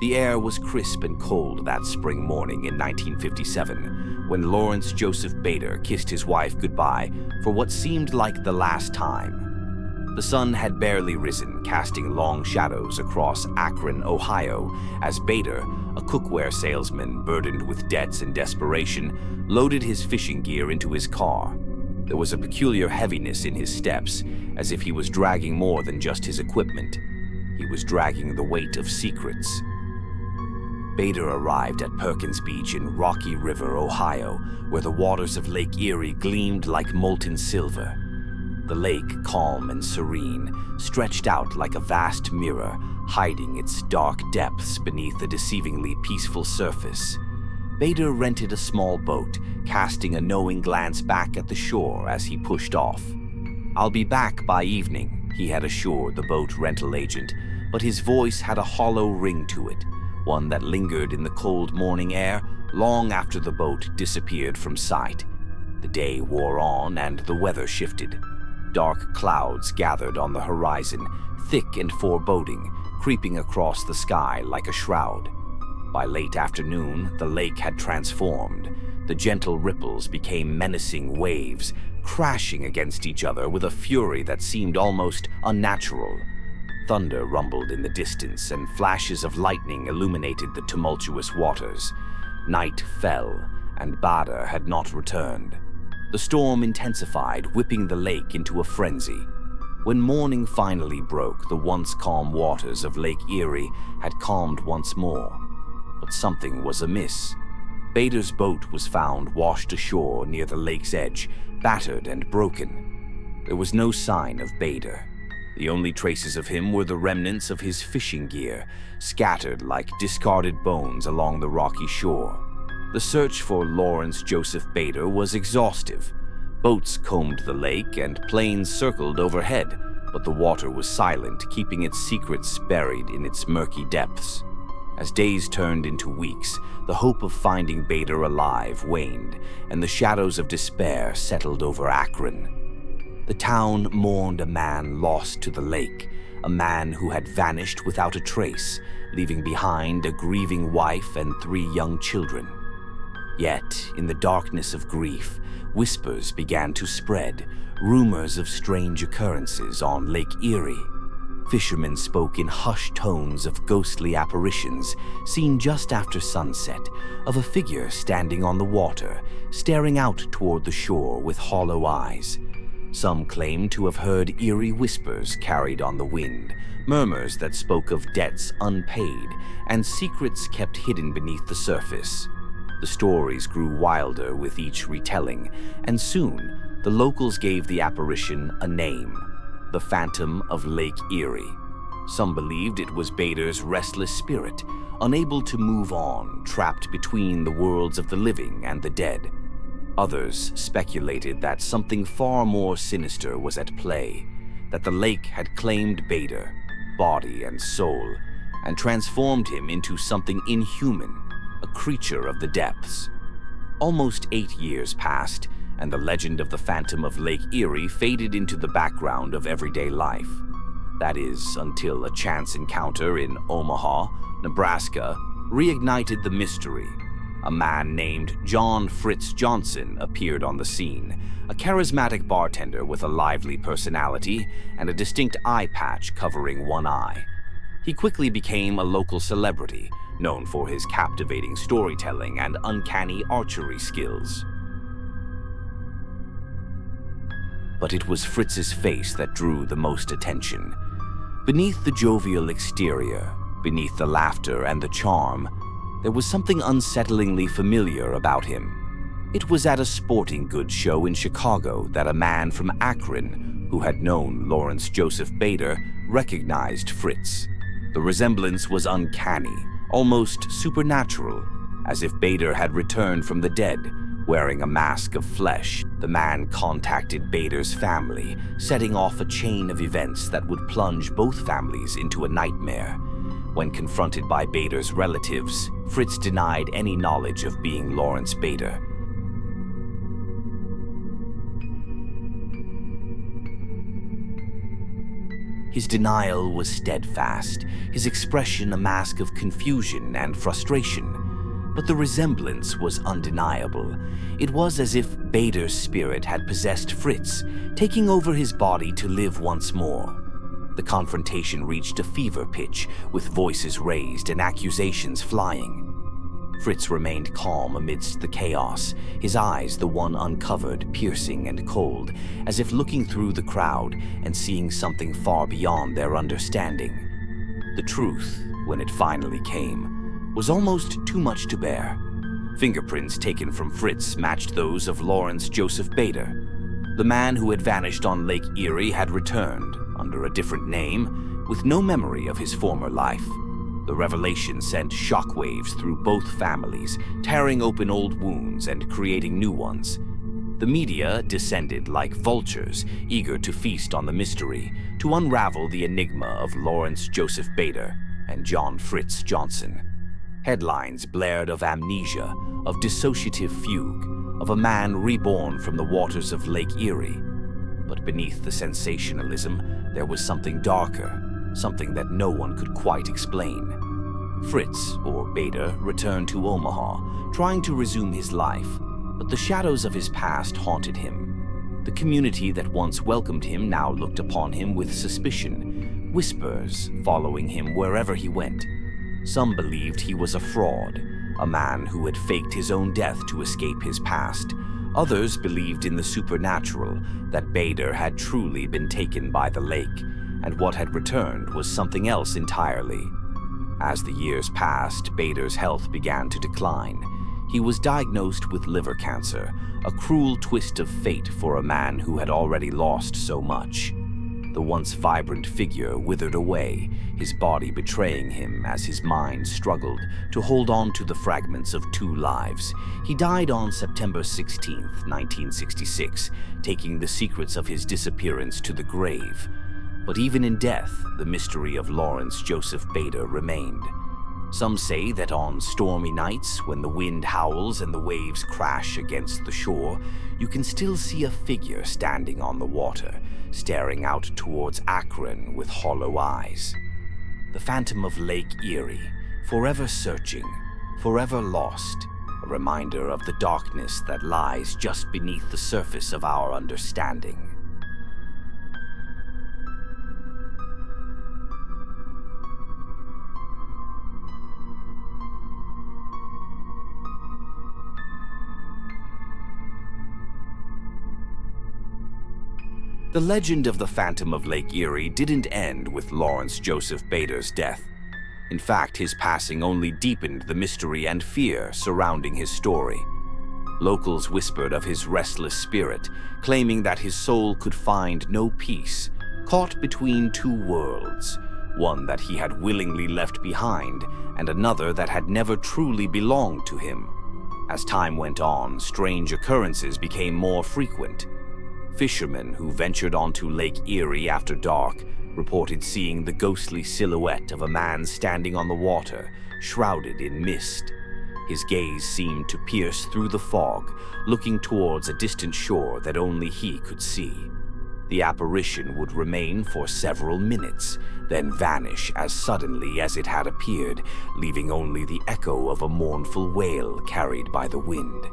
The air was crisp and cold that spring morning in 1957 when Lawrence Joseph Bader kissed his wife goodbye for what seemed like the last time. The sun had barely risen, casting long shadows across Akron, Ohio, as Bader, a cookware salesman burdened with debts and desperation, loaded his fishing gear into his car. There was a peculiar heaviness in his steps, as if he was dragging more than just his equipment. He was dragging the weight of secrets. Bader arrived at Perkins Beach in Rocky River, Ohio, where the waters of Lake Erie gleamed like molten silver. The lake, calm and serene, stretched out like a vast mirror, hiding its dark depths beneath the deceivingly peaceful surface. Bader rented a small boat, casting a knowing glance back at the shore as he pushed off. "I'll be back by evening," he had assured the boat rental agent, but his voice had a hollow ring to it, one that lingered in the cold morning air long after the boat disappeared from sight. The day wore on and the weather shifted. Dark clouds gathered on the horizon, thick and foreboding, creeping across the sky like a shroud. By late afternoon, the lake had transformed. The gentle ripples became menacing waves, crashing against each other with a fury that seemed almost unnatural. Thunder rumbled in the distance, and flashes of lightning illuminated the tumultuous waters. Night fell, and Bader had not returned. The storm intensified, whipping the lake into a frenzy. When morning finally broke, the once calm waters of Lake Erie had calmed once more. But something was amiss. Bader's boat was found washed ashore near the lake's edge, battered and broken. There was no sign of Bader. The only traces of him were the remnants of his fishing gear, scattered like discarded bones along the rocky shore. The search for Lawrence Joseph Bader was exhaustive. Boats combed the lake and planes circled overhead, but the water was silent, keeping its secrets buried in its murky depths. As days turned into weeks, the hope of finding Bader alive waned, and the shadows of despair settled over Akron. The town mourned a man lost to the lake, a man who had vanished without a trace, leaving behind a grieving wife and 3 young children. Yet, in the darkness of grief, whispers began to spread, rumors of strange occurrences on Lake Erie. Fishermen spoke in hushed tones of ghostly apparitions seen just after sunset, of a figure standing on the water, staring out toward the shore with hollow eyes. Some claimed to have heard eerie whispers carried on the wind, murmurs that spoke of debts unpaid, and secrets kept hidden beneath the surface. The stories grew wilder with each retelling, and soon the locals gave the apparition a name: the Phantom of Lake Erie. Some believed it was Bader's restless spirit, unable to move on, trapped between the worlds of the living and the dead. Others speculated that something far more sinister was at play, that the lake had claimed Bader, body and soul, and transformed him into something inhuman, a creature of the depths. Almost 8 years passed, and the legend of the Phantom of Lake Erie faded into the background of everyday life. That is, until a chance encounter in Omaha, Nebraska, reignited the mystery. A man named John Fritz Johnson appeared on the scene, a charismatic bartender with a lively personality and a distinct eye patch covering one eye. He quickly became a local celebrity, known for his captivating storytelling and uncanny archery skills. But it was Fritz's face that drew the most attention. Beneath the jovial exterior, beneath the laughter and the charm, there was something unsettlingly familiar about him. It was at a sporting goods show in Chicago that a man from Akron, who had known Lawrence Joseph Bader, recognized Fritz. The resemblance was uncanny, almost supernatural, as if Bader had returned from the dead. Wearing a mask of flesh, the man contacted Bader's family, setting off a chain of events that would plunge both families into a nightmare. When confronted by Bader's relatives, Fritz denied any knowledge of being Lawrence Bader. His denial was steadfast, his expression a mask of confusion and frustration. But the resemblance was undeniable. It was as if Bader's spirit had possessed Fritz, taking over his body to live once more. The confrontation reached a fever pitch, with voices raised and accusations flying. Fritz remained calm amidst the chaos, his eyes the one uncovered, piercing and cold, as if looking through the crowd and seeing something far beyond their understanding. The truth, when it finally came, was almost too much to bear. Fingerprints taken from Fritz matched those of Lawrence Joseph Bader. The man who had vanished on Lake Erie had returned, under a different name, with no memory of his former life. The revelation sent shockwaves through both families, tearing open old wounds and creating new ones. The media descended like vultures, eager to feast on the mystery, to unravel the enigma of Lawrence Joseph Bader and John Fritz Johnson. Headlines blared of amnesia, of dissociative fugue, of a man reborn from the waters of Lake Erie. But beneath the sensationalism, there was something darker, something that no one could quite explain. Fritz, or Bader, returned to Omaha, trying to resume his life, but the shadows of his past haunted him. The community that once welcomed him now looked upon him with suspicion, whispers following him wherever he went. Some believed he was a fraud, a man who had faked his own death to escape his past. Others believed in the supernatural, that Bader had truly been taken by the lake, and what had returned was something else entirely. As the years passed, Bader's health began to decline. He was diagnosed with liver cancer, a cruel twist of fate for a man who had already lost so much. The once vibrant figure withered away, his body betraying him as his mind struggled to hold on to the fragments of two lives. He died on September 16, 1966, taking the secrets of his disappearance to the grave. But even in death, the mystery of Lawrence Joseph Bader remained. Some say that on stormy nights, when the wind howls and the waves crash against the shore, you can still see a figure standing on the water, staring out towards Akron with hollow eyes. The phantom of Lake Erie, forever searching, forever lost, a reminder of the darkness that lies just beneath the surface of our understanding. The legend of the Phantom of Lake Erie didn't end with Lawrence Joseph Bader's death. In fact, his passing only deepened the mystery and fear surrounding his story. Locals whispered of his restless spirit, claiming that his soul could find no peace, caught between two worlds, one that he had willingly left behind and another that had never truly belonged to him. As time went on, strange occurrences became more frequent. Fishermen who ventured onto Lake Erie after dark reported seeing the ghostly silhouette of a man standing on the water, shrouded in mist. His gaze seemed to pierce through the fog, looking towards a distant shore that only he could see. The apparition would remain for several minutes, then vanish as suddenly as it had appeared, leaving only the echo of a mournful wail carried by the wind.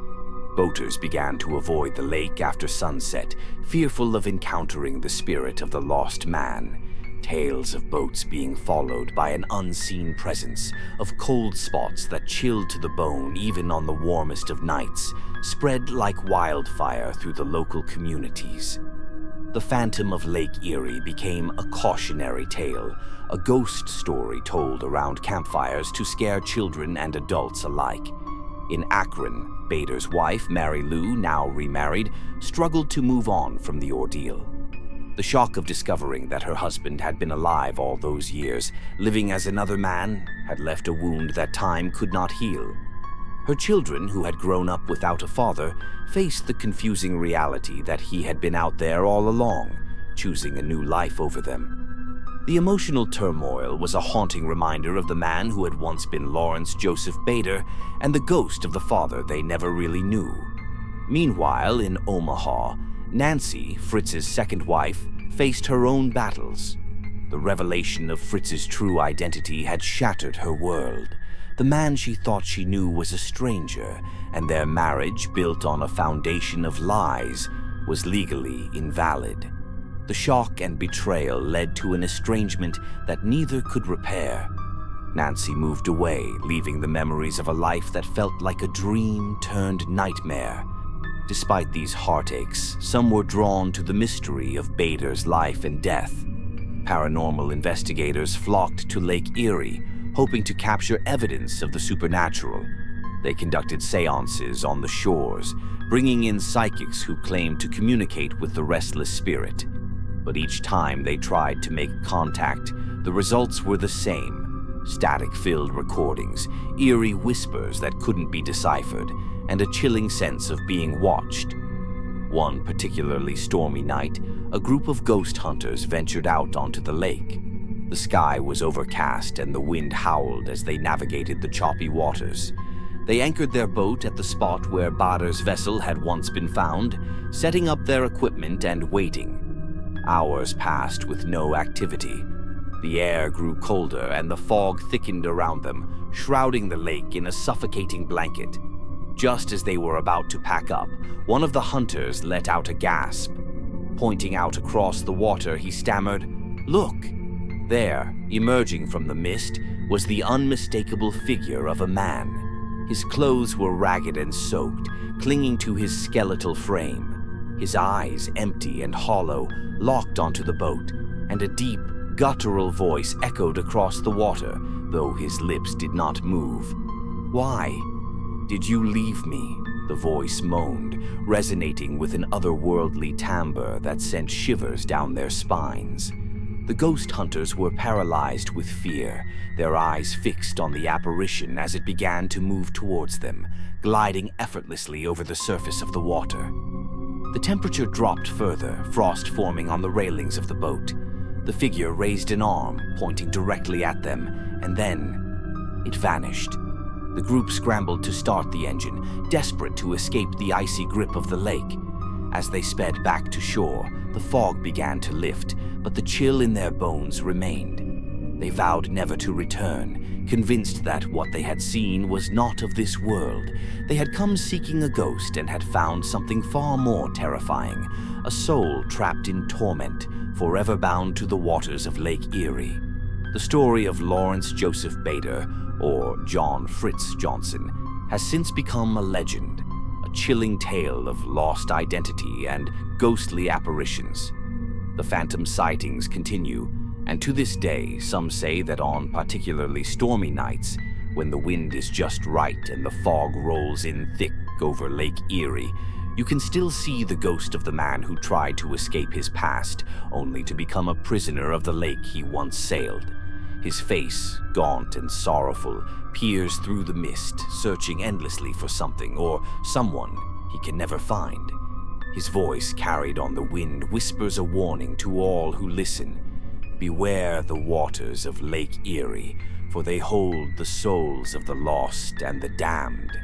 Boaters began to avoid the lake after sunset, fearful of encountering the spirit of the lost man. Tales of boats being followed by an unseen presence, of cold spots that chilled to the bone even on the warmest of nights, spread like wildfire through the local communities. The Phantom of Lake Erie became a cautionary tale, a ghost story told around campfires to scare children and adults alike. In Akron, Bader's wife, Mary Lou, now remarried, struggled to move on from the ordeal. The shock of discovering that her husband had been alive all those years, living as another man, had left a wound that time could not heal. Her children, who had grown up without a father, faced the confusing reality that he had been out there all along, choosing a new life over them. The emotional turmoil was a haunting reminder of the man who had once been Lawrence Joseph Bader and the ghost of the father they never really knew. Meanwhile, in Omaha, Nancy, Fritz's second wife, faced her own battles. The revelation of Fritz's true identity had shattered her world. The man she thought she knew was a stranger, and their marriage, built on a foundation of lies, was legally invalid. The shock and betrayal led to an estrangement that neither could repair. Nancy moved away, leaving the memories of a life that felt like a dream turned nightmare. Despite these heartaches, some were drawn to the mystery of Bader's life and death. Paranormal investigators flocked to Lake Erie, hoping to capture evidence of the supernatural. They conducted seances on the shores, bringing in psychics who claimed to communicate with the restless spirit. But each time they tried to make contact, the results were the same: static-filled recordings, eerie whispers that couldn't be deciphered, and a chilling sense of being watched. One particularly stormy night, a group of ghost hunters ventured out onto the lake. The sky was overcast and the wind howled as they navigated the choppy waters. They anchored their boat at the spot where Bader's vessel had once been found, setting up their equipment and waiting. Hours passed with no activity. The air grew colder and the fog thickened around them, shrouding the lake in a suffocating blanket. Just as they were about to pack up, one of the hunters let out a gasp. Pointing out across the water, he stammered, "Look!" There, emerging from the mist, was the unmistakable figure of a man. His clothes were ragged and soaked, clinging to his skeletal frame. His eyes, empty and hollow, locked onto the boat, and a deep, guttural voice echoed across the water, though his lips did not move. "Why did you leave me?" the voice moaned, resonating with an otherworldly timbre that sent shivers down their spines. The ghost hunters were paralyzed with fear, their eyes fixed on the apparition as it began to move towards them, gliding effortlessly over the surface of the water. The temperature dropped further, frost forming on the railings of the boat. The figure raised an arm, pointing directly at them, and then it vanished. The group scrambled to start the engine, desperate to escape the icy grip of the lake. As they sped back to shore, the fog began to lift, but the chill in their bones remained. They vowed never to return, convinced that what they had seen was not of this world. They had come seeking a ghost and had found something far more terrifying, a soul trapped in torment, forever bound to the waters of Lake Erie. The story of Lawrence Joseph Bader, or John Fritz Johnson, has since become a legend, a chilling tale of lost identity and ghostly apparitions. The phantom sightings continue, and to this day, some say that on particularly stormy nights, when the wind is just right and the fog rolls in thick over Lake Erie, you can still see the ghost of the man who tried to escape his past, only to become a prisoner of the lake he once sailed. His face, gaunt and sorrowful, peers through the mist, searching endlessly for something or someone he can never find. His voice, carried on the wind, whispers a warning to all who listen. Beware the waters of Lake Erie, for they hold the souls of the lost and the damned.